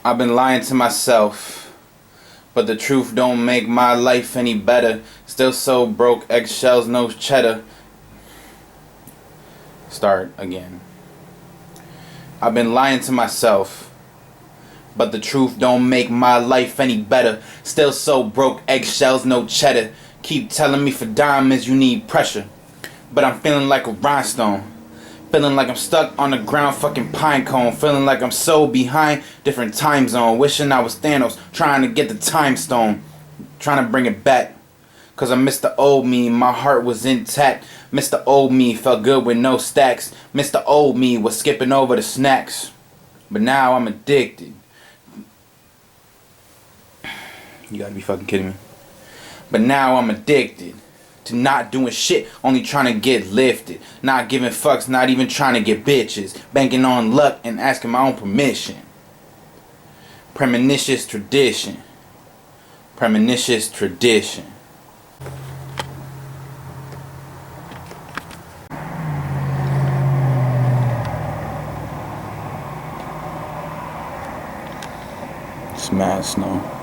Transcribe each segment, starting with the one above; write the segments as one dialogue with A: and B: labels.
A: I've been lying to myself, but the truth don't make my life any better. Still so broke, eggshells, no cheddar. Start again. I've been lying to myself, but the truth don't make my life any better. Still so broke, eggshells, no cheddar. Keep telling me for diamonds you need pressure, but I'm feeling like a rhinestone. Feeling like I'm stuck on the ground, fucking pine cone. Feeling like I'm so behind, different time zone. Wishing I was Thanos, trying to get the time stone. Trying to bring it back, cause I missed the old me, my heart was intact. Missed the old me, felt good with no stacks. Missed the old me, was skipping over the snacks. But now I'm addicted. You gotta be fucking kidding me. But now I'm addicted to not doing shit, only trying to get lifted. Not giving fucks, not even trying to get bitches. Banking on luck and asking my own permission. Premonitions tradition. Premonitions tradition. It's mad snow.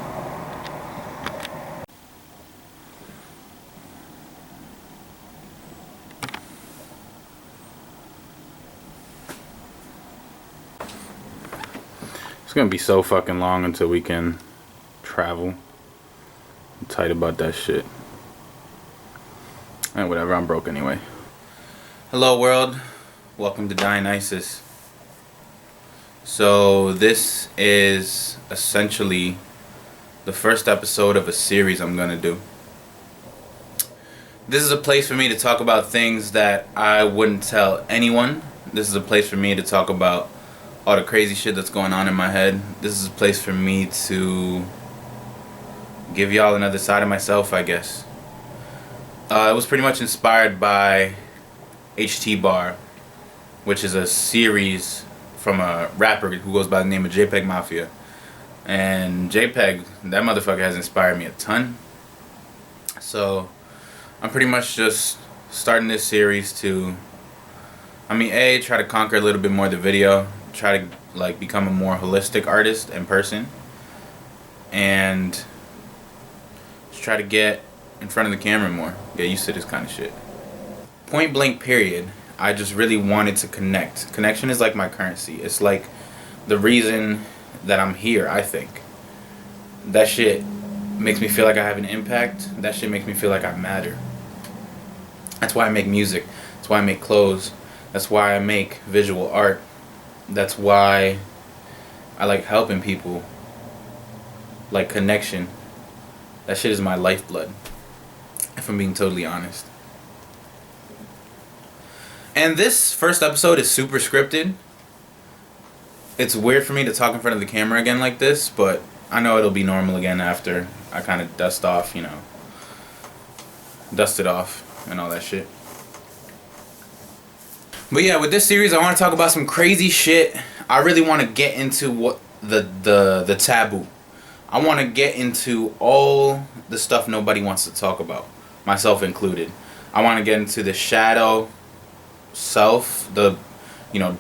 A: It's gonna be so fucking long until we can travel. I'm tight about that shit. And whatever, I'm broke anyway. Hello world, welcome to Dionysus. So this is essentially the first episode of a series I'm gonna do. This is a place for me to talk about things that I wouldn't tell anyone. This is a place for me to talk about all the crazy shit that's going on in my head. This is a place for me to give y'all another side of myself, I guess. It was pretty much inspired by HT Bar, which is a series from a rapper who goes by the name of JPEG Mafia. And JPEG, that motherfucker has inspired me a ton. So I'm pretty much just starting this series to, try to conquer a little bit more of the video, try to like become a more holistic artist and person, and just try to get in front of the camera more, get used to this kind of shit. Point blank period, I just really wanted to connect. Connection is like my currency. It's like the reason that I'm here, I think. That shit makes me feel like I have an impact. That shit makes me feel like I matter. That's why I make music. That's why I make clothes. That's why I make visual art. That's why I like helping people. Like connection. That shit is my lifeblood, if I'm being totally honest. And this first episode is super scripted. It's weird for me to talk in front of the camera again like this, but I know it'll be normal again after I kind of dust it off and all that shit. But yeah, with this series, I want to talk about some crazy shit. I really want to get into what the taboo. I want to get into all the stuff nobody wants to talk about, myself included. I want to get into the shadow self, the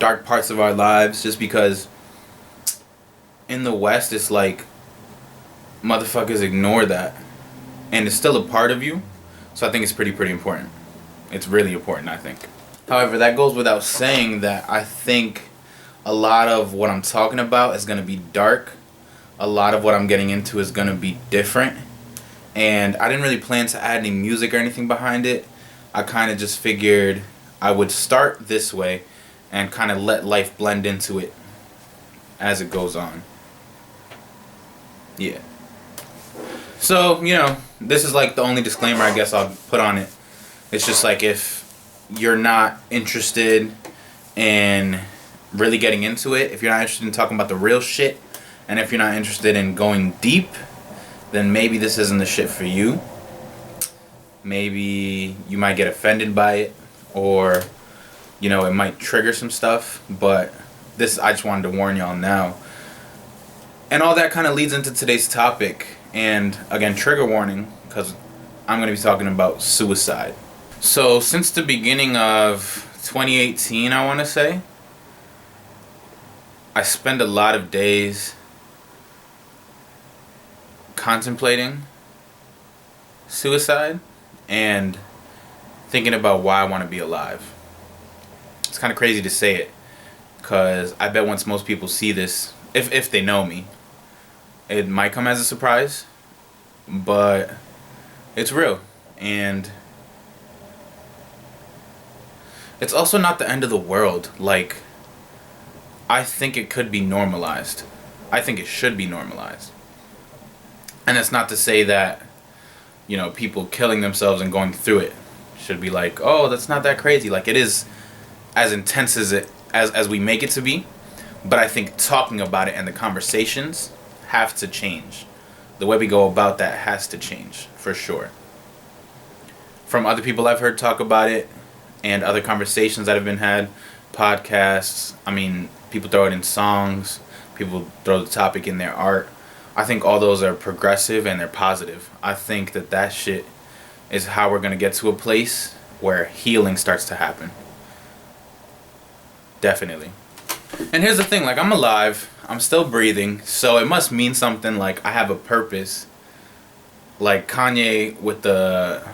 A: dark parts of our lives, just because in the West it's like motherfuckers ignore that, and it's still a part of you. So I think it's pretty important. It's really important, I think. However, that goes without saying that I think a lot of what I'm talking about is going to be dark. A lot of what I'm getting into is going to be different. And I didn't really plan to add any music or anything behind it. I kind of just figured I would start this way and kind of let life blend into it as it goes on. Yeah. So, this is like the only disclaimer I guess I'll put on it. It's just like, if you're not interested in really getting into it, if you're not interested in talking about the real shit, and if you're not interested in going deep, then maybe this isn't the shit for you. Maybe you might get offended by it, or it might trigger some stuff. But this, I just wanted to warn y'all now. And all that kind of leads into today's topic. And again, trigger warning, because I'm going to be talking about suicide. So since the beginning of 2018, I want to say, I spend a lot of days contemplating suicide and thinking about why I want to be alive. It's kind of crazy to say it, because I bet once most people see this, if they know me, it might come as a surprise, but it's real. And it's also not the end of the world. Like, I think it could be normalized. I think it should be normalized. And it's not to say that, you know, people killing themselves and going through it should be like, oh, that's not that crazy. Like, it is as intense as we make it to be. But I think talking about it and the conversations have to change. The way we go about that has to change, for sure. From other people I've heard talk about it and other conversations that have been had, podcasts, I mean, people throw it in songs, people throw the topic in their art. I think all those are progressive and they're positive. I think that shit is how we're going to get to a place where healing starts to happen. Definitely. And here's the thing, like, I'm alive, I'm still breathing, so it must mean something. Like, I have a purpose. Like Kanye with the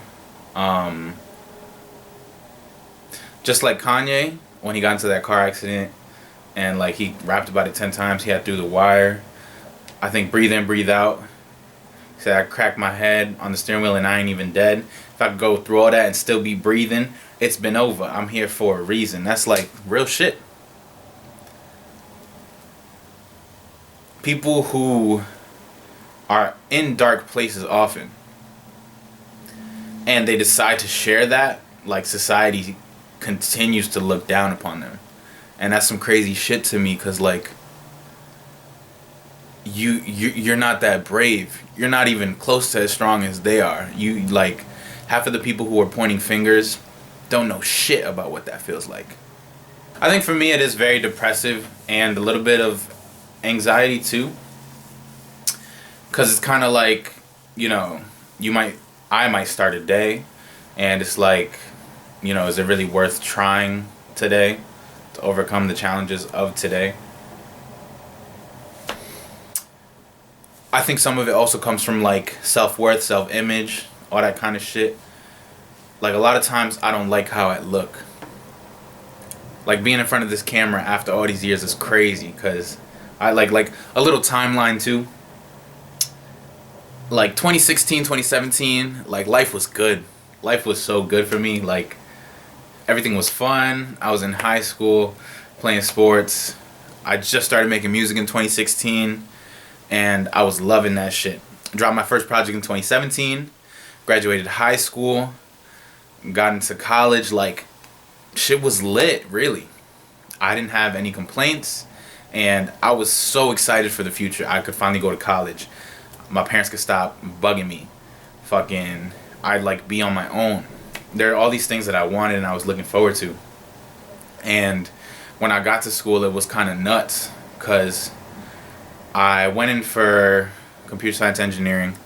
A: just like Kanye when he got into that car accident and like he rapped about it 10 times, he had Through the Wire. I think Breathe In, Breathe Out. He said, I cracked my head on the steering wheel and I ain't even dead. If I could go through all that and still be breathing, it's been over. I'm here for a reason. That's like real shit. People who are in dark places often and they decide to share that, like, society continues to look down upon them. And that's some crazy shit to me, because like you're not that brave. You're not even close to as strong as they are. You, like, half of the people who are pointing fingers don't know shit about what that feels like. I think for me it is very depressive and a little bit of anxiety too, because it's kind of like, you know, I might start a day and it's like, you know, is it really worth trying today to overcome the challenges of today? I think some of it also comes from like self-worth, self-image, all that kind of shit. Like, a lot of times I don't like how I look. Like, being in front of this camera after all these years is crazy, because I like a little timeline too. Like 2016, 2017, like, life was good. Life was so good for me. Like, everything was fun. I was in high school playing sports. I just started making music in 2016 and I was loving that shit. Dropped my first project in 2017, graduated high school, got into college. Like, shit was lit, really. I didn't have any complaints and I was so excited for the future. I could finally go to college. My parents could stop bugging me. Fucking, I'd like be on my own. There are all these things that I wanted and I was looking forward to. And when I got to school, it was kind of nuts, because I went in for computer science engineering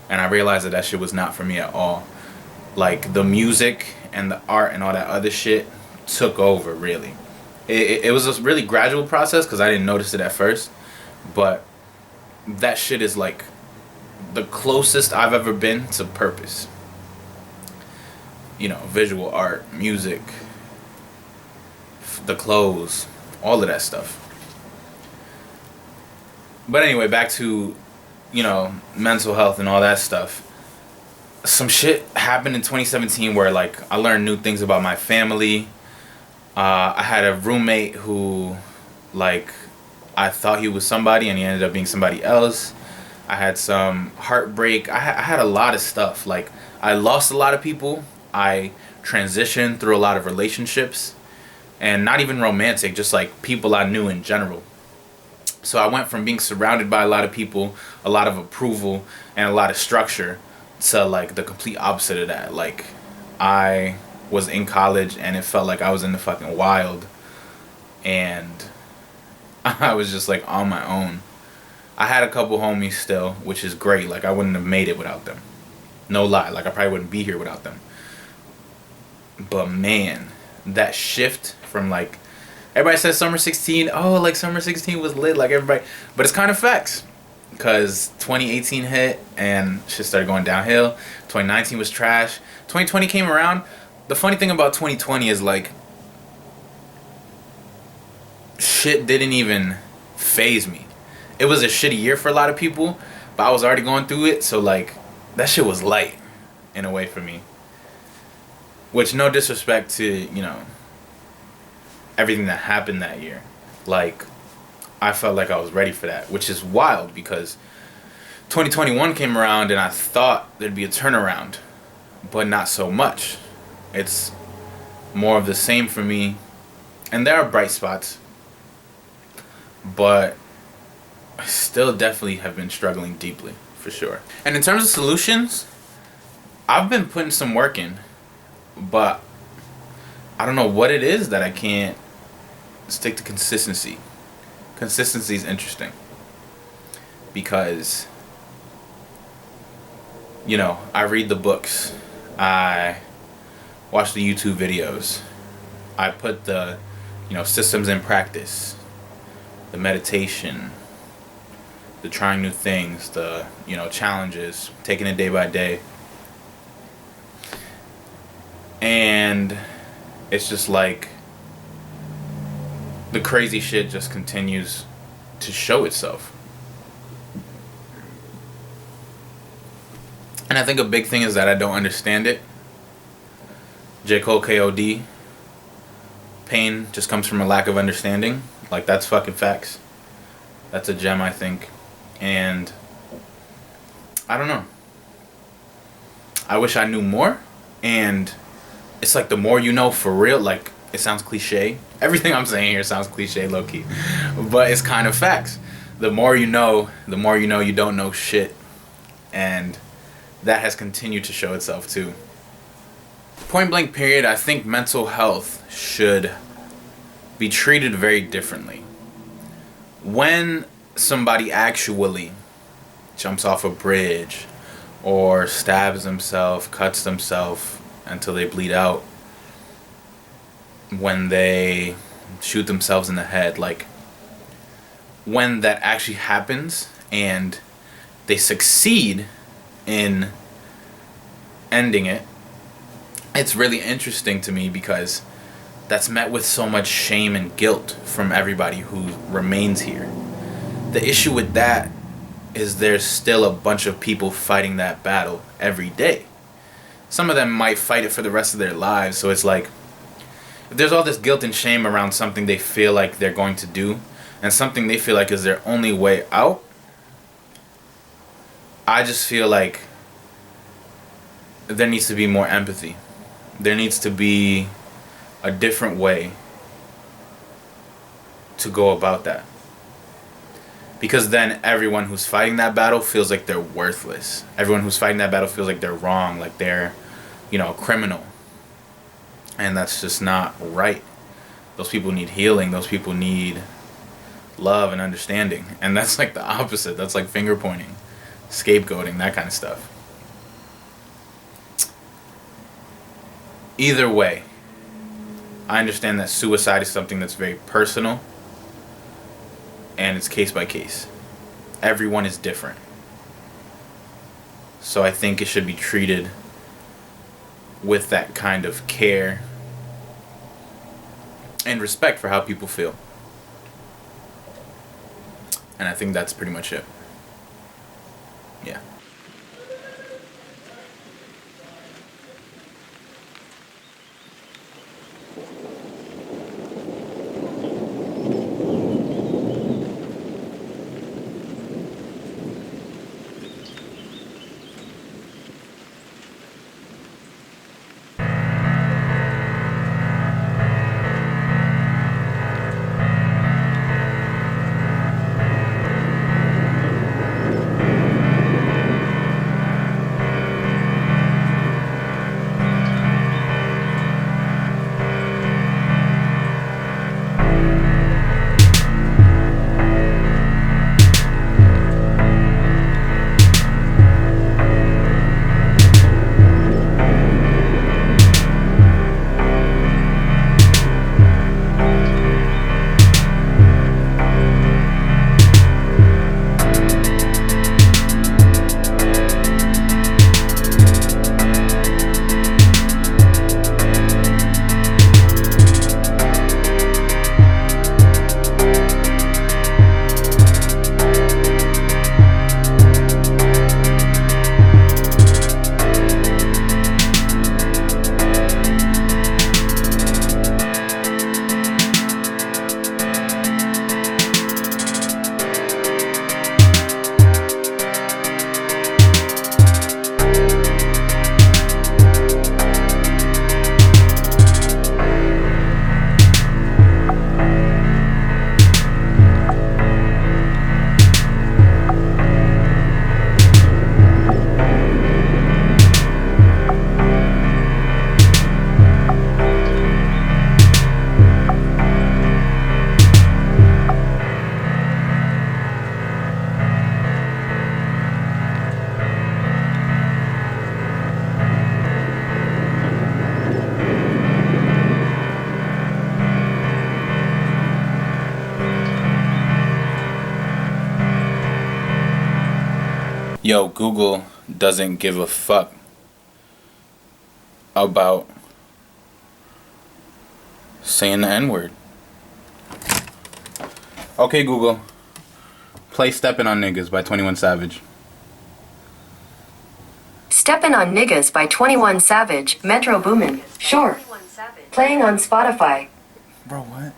A: and I realized that shit was not for me at all. Like, the music and the art and all that other shit took over, really. It was a really gradual process because I didn't notice it at first, but that shit is like the closest I've ever been to purpose. You know, visual art, music, the clothes, all of that stuff. But anyway, back to, you know, mental health and all that stuff. Some shit happened in 2017 where, like, I learned new things about my family. I had a roommate who, like, I thought he was somebody and he ended up being somebody else. I had some heartbreak. I had a lot of stuff. Like, I lost a lot of people. I transitioned through a lot of relationships, and not even romantic, just like people I knew in general. So I went from being surrounded by a lot of people, a lot of approval, and a lot of structure, to like the complete opposite of that. Like, I was in college and it felt like I was in the fucking wild, and I was just like on my own. I had a couple homies still, which is great. Like, I wouldn't have made it without them. No lie. Like, I probably wouldn't be here without them. But man, that shift from, like, everybody says summer 16, oh, like, summer 16 was lit, like, everybody, but it's kind of facts. because 2018 hit and shit started going downhill. 2019 was trash. 2020 came around. The funny thing about 2020 is like shit didn't even phase me. It was a shitty year for a lot of people, but I was already going through it, so like that shit was light in a way for me. Which, no disrespect to, you know, everything that happened that year. Like, I felt like I was ready for that, which is wild because 2021 came around and I thought there'd be a turnaround, but not so much. It's more of the same for me, and there are bright spots, but I still definitely have been struggling deeply, for sure. And in terms of solutions, I've been putting some work in, but I don't know what it is that I can't stick to consistency. Consistency is interesting because, you know, I read the books, I watch the YouTube videos, I put the, you know, systems in practice, the meditation, the trying new things, the, you know, challenges, taking it day by day. And it's just like the crazy shit just continues to show itself. And I think a big thing is that I don't understand it. J. Cole KOD. Pain just comes from a lack of understanding. Like, that's fucking facts. That's a gem, I think. And I don't know. I wish I knew more. And it's like the more you know, for real. Like, it sounds cliche. Everything I'm saying here sounds cliche, low-key. But it's kind of facts. The more you know you don't know shit. And that has continued to show itself too. Point blank period, I think mental health should be treated very differently. When somebody actually jumps off a bridge or stabs themselves, cuts themselves until they bleed out, when they shoot themselves in the head, like when that actually happens and they succeed in ending it, it's really interesting to me because that's met with so much shame and guilt from everybody who remains here. The issue with that is there's still a bunch of people fighting that battle every day. Some of them might fight it for the rest of their lives, so it's like, if there's all this guilt and shame around something they feel like they're going to do, and something they feel like is their only way out, I just feel like there needs to be more empathy. There needs to be a different way to go about that. Because then everyone who's fighting that battle feels like they're worthless. Everyone who's fighting that battle feels like they're wrong, like they're, you know, a criminal. And that's just not right. Those people need healing. Those people need love and understanding. And that's like the opposite. That's like finger pointing, scapegoating, that kind of stuff. Either way, I understand that suicide is something that's very personal and it's case by case. Everyone is different. So I think it should be treated with that kind of care and respect for how people feel. And I think that's pretty much it. Yeah. Yo, Google doesn't give a fuck about saying the N-word. Okay, Google. Play Steppin' on Niggas by 21 Savage.
B: Steppin' on Niggas by 21 Savage, Metro Boomin. Sure. Playing on Spotify.
A: Bro, what?